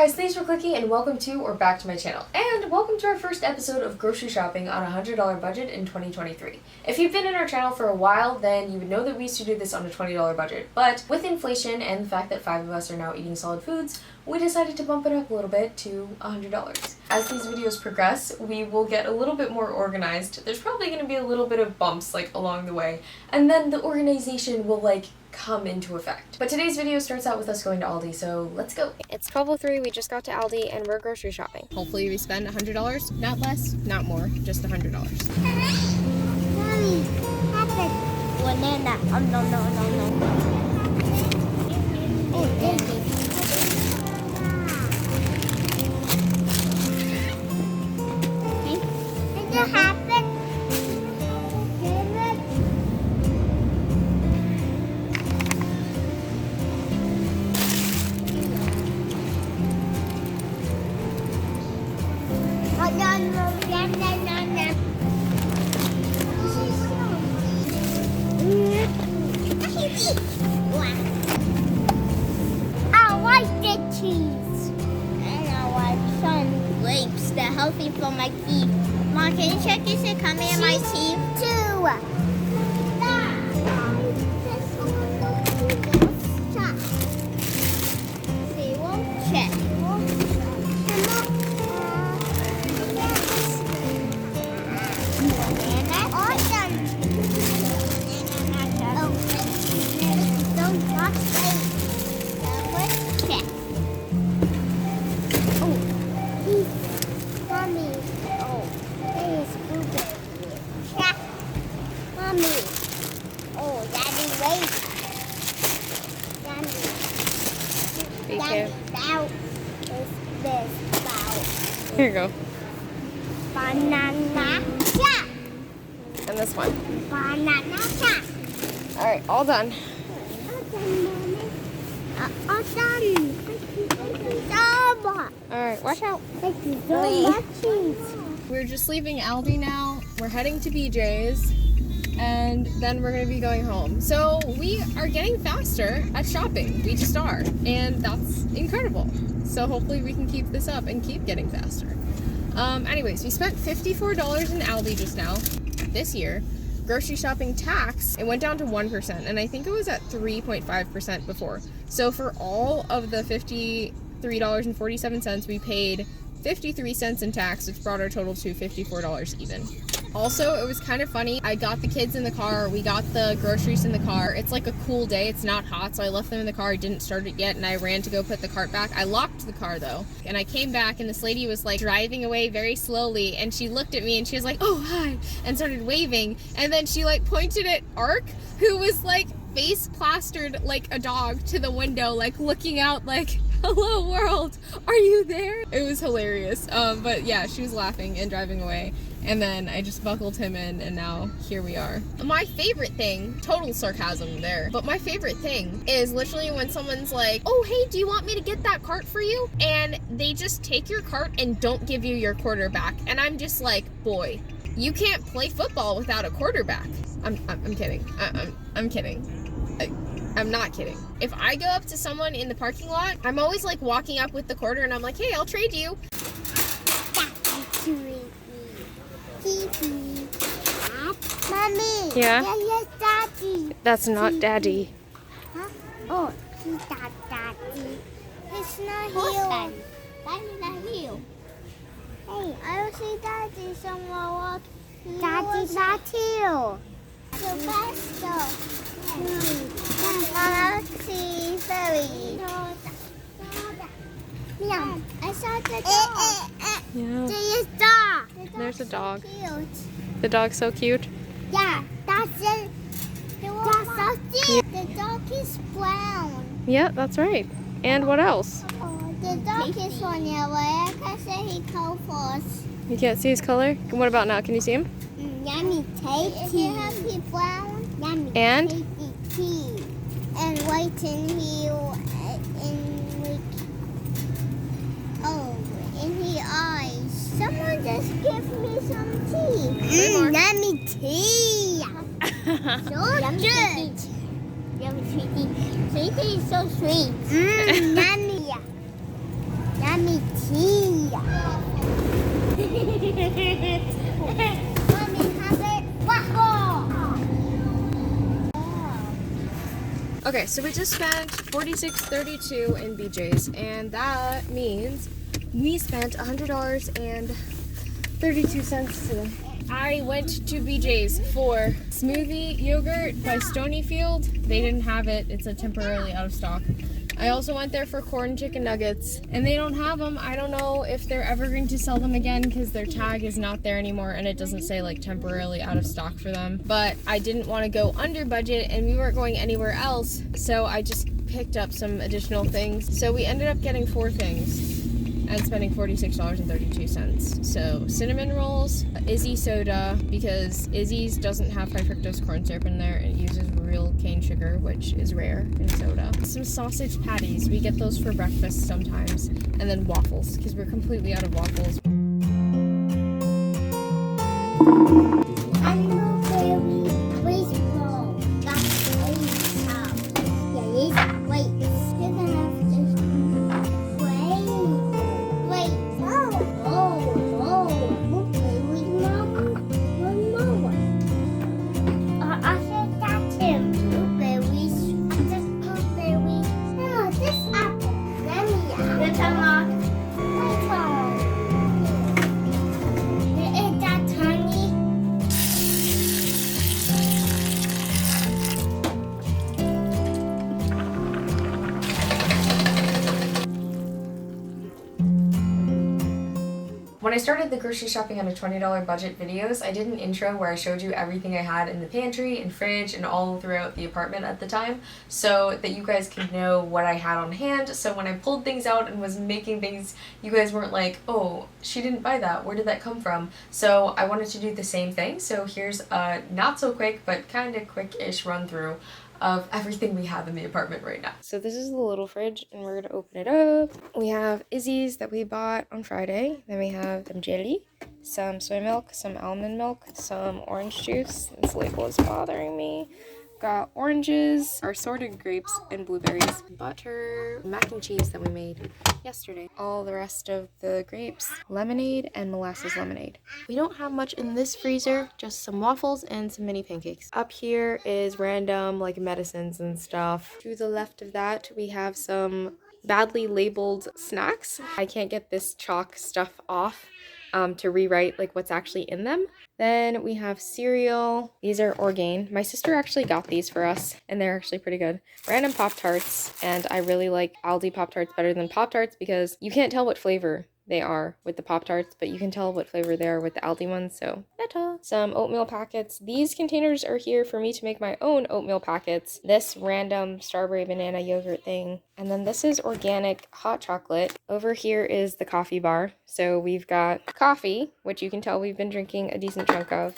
guys, thanks for clicking and welcome to or back to my channel. And welcome to our first episode of grocery shopping on a $100 budget in 2023. If you've been in our channel for a while, then you would know that we used to do this on a $20 budget. But with inflation and the fact that 5 of us are now eating solid foods, we decided to bump it up a little bit to $100. As these videos progress, we will get a little bit more organized. There's probably going to be a little bit of bumps along the way, and then the organization will come into effect. But today's video starts out with us going to Aldi, so let's go. It's 12:03, we just got to Aldi and we're grocery shopping. Hopefully we spend $100, not less, not more, just $100. Mommy, happen. Banana. Oh, no. Oh, thank you. Did it happen? I like the cheese. And I like some grapes. They're healthy for my teeth. Mom, can you check if it coming in my teeth? Too. See, we'll check. Here you go. Banana shop. And this one. Banana shop. Alright, all done. All done. Alright, watch out. Thank you so much. We're just leaving Aldi now. We're heading to BJ's. And then we're going to be going home. So we are getting faster at shopping. We just are. And that's incredible. So hopefully we can keep this up and keep getting faster. Anyways, we spent $54 in Aldi just now this year. Grocery shopping tax, it went down to 1%. And I think it was at 3.5% before. So for all of the $53.47, we paid 53 cents in tax, which brought our total to $54 even. Also, it was kind of funny. I got the kids in the car. We got the groceries in the car. It's like a cool day. It's not hot, so I left them in the car. I didn't start it yet, and I ran to go put the cart back. I locked the car, though, and I came back, and this lady was, driving away very slowly, and she looked at me, and she was like, "Oh, hi," and started waving, and then she, pointed at Ark, who was, face plastered like a dog to the window, looking out, "Hello, world, are you there?" It was hilarious. But yeah, she was laughing and driving away. And then I just buckled him in, and now here we are. My favorite thing, total sarcasm there, but my favorite thing is literally when someone's like, "Oh, hey, do you want me to get that cart for you?" And they just take your cart and don't give you your quarterback. And I'm just like, boy, you can't play football without a quarterback. I'm kidding. I'm kidding. I'm not kidding. If I go up to someone in the parking lot, I'm always walking up with the quarter, and I'm like, "Hey, I'll trade you." Mommy. Yeah? Yes, Daddy. That's not Daddy. Huh? Oh, he's not Daddy. It's not here. Daddy's not here. Hey, I don't see Daddy somewhere. Daddy's not here. Sylvester. Let's see Fairy. Yeah, I saw the dog. Yeah. There's a dog. There's a dog. Cute. The dog's so cute. Yeah, that's it. That's so cute. The dog is brown. Yeah, that's right. And what else? Oh, the dog is one yellow. I can say he colors. You can't see his color? What about now? Can you see him? Yummy, tasty. He brown. Yummy, And? tasty. And white in heel. In his eyes. Someone just give me some tea. Yummy tea. So good. Yummy sweetie. Sweetie is so sweet. Yummy. Yummy. tea. Mommy, have it. Waffle. Okay, so we just spent $46.32 in BJ's, and that means we spent $100.32 today. I went to BJ's for smoothie yogurt by Stonyfield. They didn't have it. It's a temporarily out of stock. I also went there for corn chicken nuggets, and they don't have them. I don't know if they're ever going to sell them again because their tag is not there anymore, and it doesn't say like temporarily out of stock for them. But I didn't want to go under budget, and we weren't going anywhere else, so I just picked up some additional things. So we ended up getting 4 things and spending $46.32. So cinnamon rolls, Izzy soda, because Izzy's doesn't have high fructose corn syrup in there. It uses real cane sugar, which is rare in soda. Some sausage patties. We get those for breakfast sometimes. And then waffles, because we're completely out of waffles. When I started the grocery shopping on a $20 budget videos, I did an intro where I showed you everything I had in the pantry and fridge and all throughout the apartment at the time, so that you guys could know what I had on hand. So when I pulled things out and was making things, you guys weren't like, oh, she didn't buy that, where did that come from? So I wanted to do the same thing. So here's a not so quick but kind of quick-ish run through of everything we have in the apartment right now. So this is the little fridge, and we're gonna open it up. We have Izzy's that we bought on Friday. Then we have some jelly, some soy milk, some almond milk, some orange juice. This label is bothering me. Got oranges, assorted grapes, and blueberries. Butter, mac and cheese that we made yesterday. All the rest of the grapes, lemonade, and molasses lemonade. We don't have much in this freezer, just some waffles and some mini pancakes. Up here is random like medicines and stuff. To the left of that, we have some badly labeled snacks. I can't get this chalk stuff off to rewrite like what's actually in them. Then we have cereal. These are Orgain. My sister actually got these for us, and they're actually pretty good. Random Pop-Tarts, and I really like Aldi Pop-Tarts better than Pop-Tarts because you can't tell what flavor they are with the Pop-Tarts, but you can tell what flavor they are with the Aldi ones, so better. Some oatmeal packets. These containers are here for me to make my own oatmeal packets. This random strawberry banana yogurt thing. And then this is organic hot chocolate. Over here is the coffee bar. So we've got coffee, which you can tell we've been drinking a decent chunk of.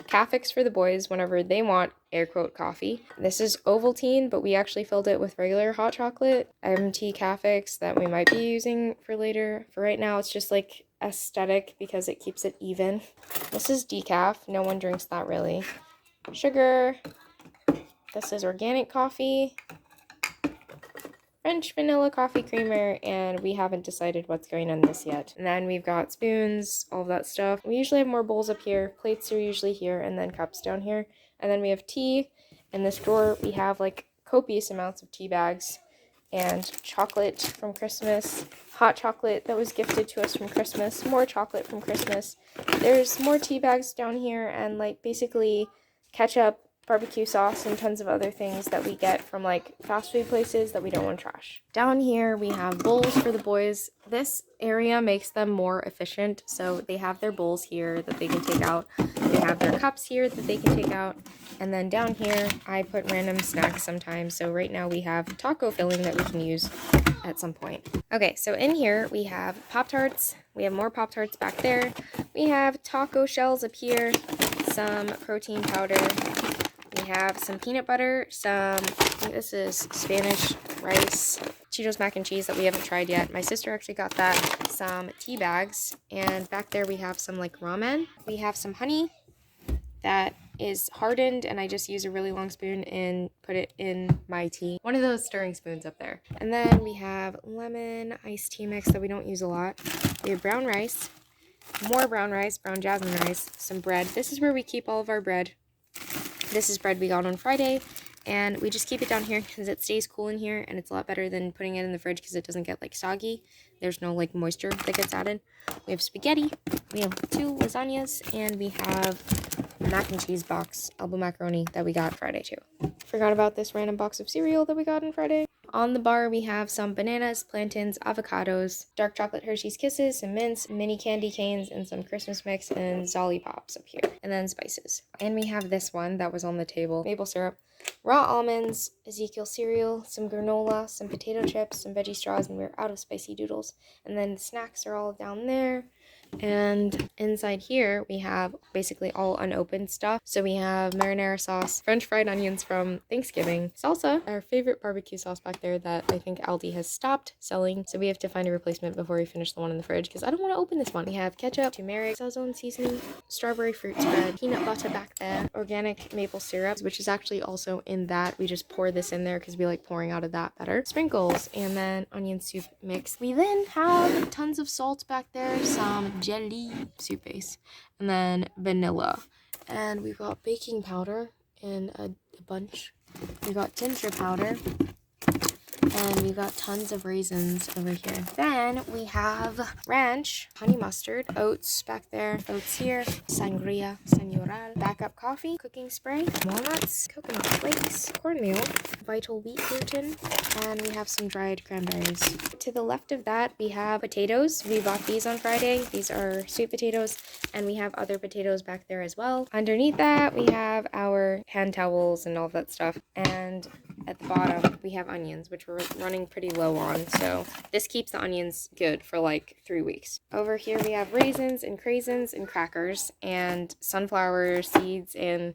Cafix for the boys whenever they want air quote coffee. This is Ovaltine, but we actually filled it with regular hot chocolate. MT Cafix that we might be using for later. For right now, it's just like aesthetic because it keeps it even. This is decaf. No one drinks that really. Sugar. This is organic coffee. French vanilla coffee creamer, and we haven't decided what's going on this yet. And then we've got spoons, all of that stuff. We usually have more bowls up here. Plates are usually here, and then cups down here. And then we have tea. In this drawer, we have like copious amounts of tea bags and chocolate from Christmas. Hot chocolate that was gifted to us from Christmas. More chocolate from Christmas. There's more tea bags down here, and like basically ketchup, barbecue sauce, and tons of other things that we get from like fast food places that we don't want to trash. Down here we have bowls for the boys. This area makes them more efficient, so they have their bowls here that they can take out. They have their cups here that they can take out. And then down here I put random snacks sometimes. So right now we have taco filling that we can use at some point. Okay, so in here we have Pop-Tarts. We have more Pop-Tarts back there. We have taco shells up here, some protein powder. We have some peanut butter, I think this is Spanish rice, Cheetos mac and cheese that we haven't tried yet. My sister actually got that. Some tea bags, and back there we have some like ramen. We have some honey that is hardened, and I just use a really long spoon and put it in my tea. One of those stirring spoons up there. And then we have lemon iced tea mix that we don't use a lot. We have brown rice, more brown rice, brown jasmine rice, some bread. This is where we keep all of our bread. This is bread we got on Friday, and we just keep it down here because it stays cool in here, and it's a lot better than putting it in the fridge because it doesn't get like soggy. There's no like moisture that gets added. We have spaghetti, we have 2 lasagnas, and we have a mac and cheese box, elbow macaroni that we got Friday too. Forgot about this random box of cereal that we got on Friday. On the bar, we have some bananas, plantains, avocados, dark chocolate Hershey's Kisses, some mints, mini candy canes, and some Christmas mix and Zolly Pops up here. And then spices. And we have this one that was on the table. Maple syrup, raw almonds, Ezekiel cereal, some granola, some potato chips, some veggie straws, and we're out of spicy doodles. And then the snacks are all down there. And inside here, we have basically all unopened stuff. So we have marinara sauce, French fried onions from Thanksgiving, salsa, our favorite barbecue sauce back there that I think Aldi has stopped selling. So we have to find a replacement before we finish the one in the fridge because I don't want to open this one. We have ketchup, turmeric, Sazon seasoning, strawberry fruit spread, peanut butter back there, organic maple syrup, which is actually also in that. We just pour this in there because we like pouring out of that better. Sprinkles, and then onion soup mix. We then have tons of salt back there, some jelly soup base, and then vanilla, and we've got baking powder in a bunch. We got ginger powder, and we've got tons of raisins over here. Then we have ranch, honey mustard, oats back there, oats here, sangria, señoral, backup coffee, cooking spray, walnuts, coconut flakes, cornmeal, vital wheat gluten, and we have some dried cranberries. To the left of that, we have potatoes. We bought these on Friday. These are sweet potatoes, and we have other potatoes back there as well. Underneath that, we have our hand towels and all of that stuff, and at the bottom, we have onions, which we're running pretty low on, so this keeps the onions good for like 3 weeks. Over here, we have raisins and craisins and crackers and sunflower seeds and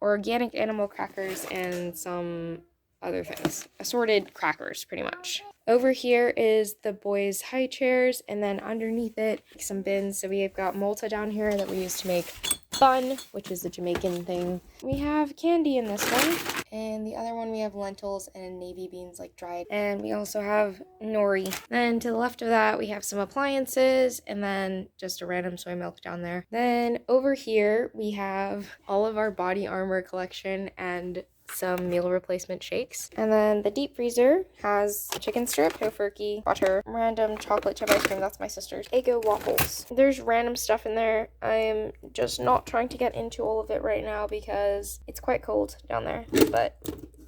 organic animal crackers and some other things. Assorted crackers, pretty much. Over here is the boys' high chairs, and then underneath it, some bins. So we have got Malta down here that we use to make bun, which is the Jamaican thing. We have candy in this one, and the other one we have lentils and navy beans, like dried. And we also have nori. Then to the left of that, we have some appliances, and then just a random soy milk down there. Then over here, we have all of our body armor collection and some meal replacement shakes. And then the deep freezer has chicken strip, tofurkey, butter, random chocolate chip ice cream, that's my sister's, Eggo waffles. There's random stuff in there. I'm just not trying to get into all of it right now because it's quite cold down there. But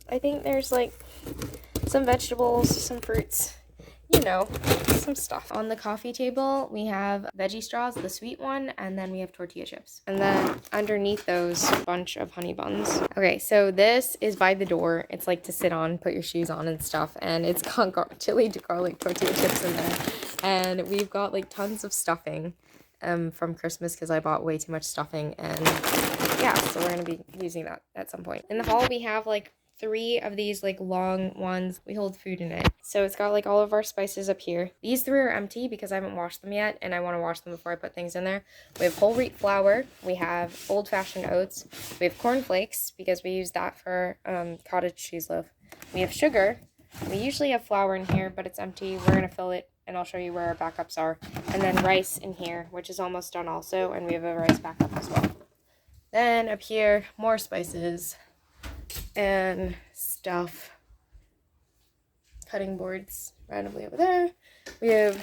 I think there's like some vegetables, some fruits, you know, some stuff. On the coffee table, we have veggie straws, the sweet one, and then we have tortilla chips. And then underneath those, a bunch of honey buns. Okay, so this is by the door. It's like to sit on, put your shoes on and stuff, and it's got chili garlic tortilla chips in there. And we've got like tons of stuffing from Christmas because I bought way too much stuffing, and yeah, so we're gonna be using that at some point. In the hall, we have like 3 of these like long ones. We hold food in it. So it's got like all of our spices up here. These 3 are empty because I haven't washed them yet, and I want to wash them before I put things in there. We have whole wheat flour. We have old-fashioned oats. We have corn flakes because we use that for cottage cheese loaf. We have sugar. We usually have flour in here, but it's empty. We're gonna fill it, and I'll show you where our backups are. And then rice in here, which is almost done also, and we have a rice backup as well. Then up here, more spices and stuff. Cutting boards randomly over there. We have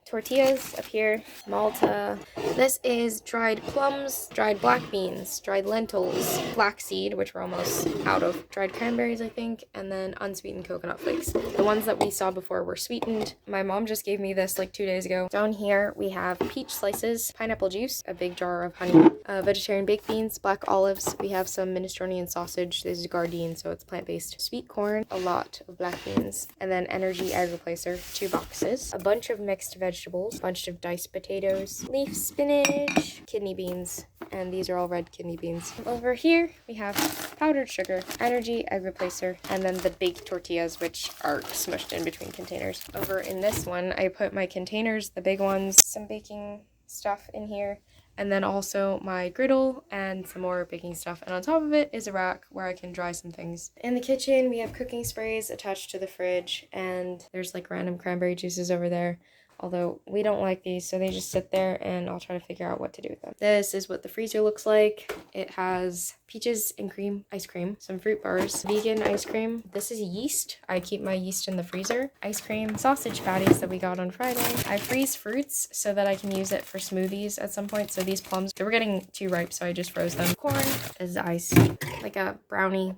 tortillas up here, Malta. This is dried plums, dried black beans, dried lentils, flaxseed, which we're almost out of, dried cranberries, I think, and then unsweetened coconut flakes. The ones that we saw before were sweetened. My mom just gave me this like 2 days ago. Down here, we have peach slices, pineapple juice, a big jar of honey, vegetarian baked beans, black olives. We have some minestrone and sausage. This is Gardein, so it's plant-based. Sweet corn, a lot of black beans, and then energy egg replacer, 2 boxes, a bunch of mixed vegetables, bunch of diced potatoes, leaf spinach, kidney beans, and these are all red kidney beans. Over here, we have powdered sugar, energy egg replacer, and then the baked tortillas, which are smushed in between containers. Over in this one, I put my containers, the big ones, some baking stuff in here. And then also my griddle and some more baking stuff. And on top of it is a rack where I can dry some things. In the kitchen, we have cooking sprays attached to the fridge, and there's like random cranberry juices over there. Although we don't like these, so they just sit there, and I'll try to figure out what to do with them. This is what the freezer looks like. It has peaches and cream ice cream, some fruit bars, vegan ice cream. This is yeast. I keep my yeast in the freezer. Ice cream, sausage patties that we got on Friday. I freeze fruits so that I can use it for smoothies at some point. So these plums, they were getting too ripe, so I just froze them. Corn is ice, like a brownie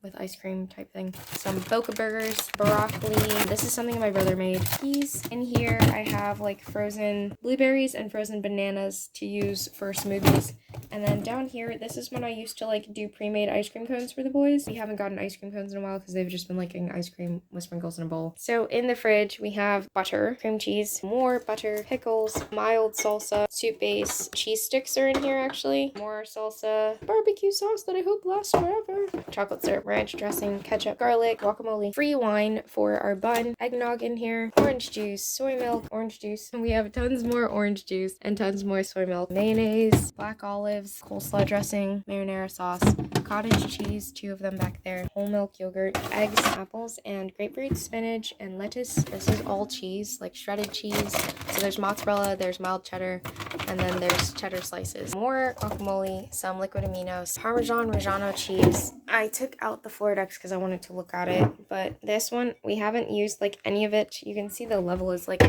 with ice cream type thing. Some Boca burgers, broccoli. This is something my brother made. Peas. In here I have like frozen blueberries and frozen bananas to use for smoothies. And then down here, this is when I used to like do pre-made ice cream cones for the boys. We haven't gotten ice cream cones in a while because they've just been liking ice cream with sprinkles in a bowl. So in the fridge we have butter, cream cheese, more butter, pickles, mild salsa, soup base, cheese sticks are in here actually, more salsa, barbecue sauce that I hope lasts forever, chocolate syrup, ranch dressing, ketchup, garlic, guacamole, free wine for our bun, eggnog in here, orange juice, soy milk, orange juice, and we have tons more orange juice and tons more soy milk, mayonnaise, black olives, coleslaw dressing, marinara sauce, cottage cheese, 2 of them back there, whole milk yogurt, eggs, apples, and grapefruit, spinach, and lettuce. This is all cheese, like shredded cheese. So there's mozzarella, there's mild cheddar, and then there's cheddar slices. More guacamole, some liquid aminos, Parmesan Reggiano cheese. I took out the Floradex because I wanted to look at it, but this one, we haven't used like any of it. You can see the level is like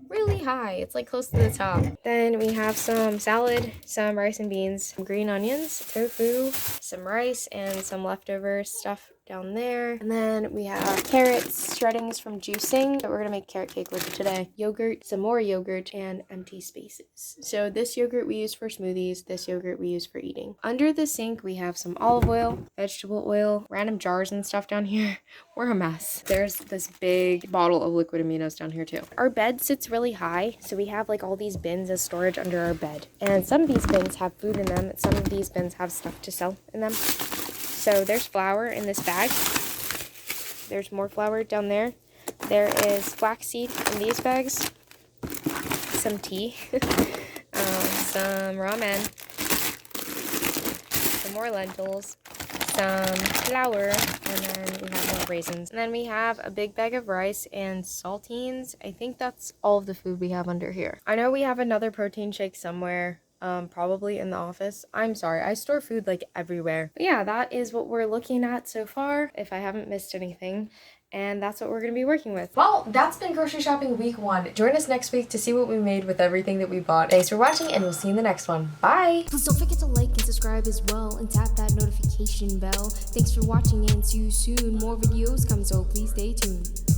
really high. It's like close to the top. Then we have some salad, some rice and beans, some green onions, tofu, some rice, and some leftover stuff down there. And then we have carrots, shreddings from juicing that we're gonna make carrot cake with today. Yogurt, some more yogurt, and empty spaces. So this yogurt we use for smoothies, this yogurt we use for eating. Under the sink we have some olive oil, vegetable oil, random jars and stuff down here. We're a mess. There's this big bottle of liquid aminos down here too. Our bed sits really high, so we have like all these bins as storage under our bed. And some of these bins have food in them, some of these bins have stuff to sell in them. So there's flour in this bag. There's more flour down there. There is flaxseed in these bags. Some tea. Some ramen. Some more lentils. Some flour. And then we have more raisins. And then we have a big bag of rice and saltines. I think that's all of the food we have under here. I know we have another protein shake somewhere. Probably in the office. I'm sorry, I store food like everywhere. But yeah, that is what we're looking at so far, if I haven't missed anything. And that's what we're going to be working with. Well, that's been grocery shopping week 1. Join us next week to see what we made with everything that we bought. Thanks for watching, and we'll see you in the next one. Bye! Please don't forget to like and subscribe as well, and tap that notification bell. Thanks for watching, and see you soon. More videos come, so please stay tuned.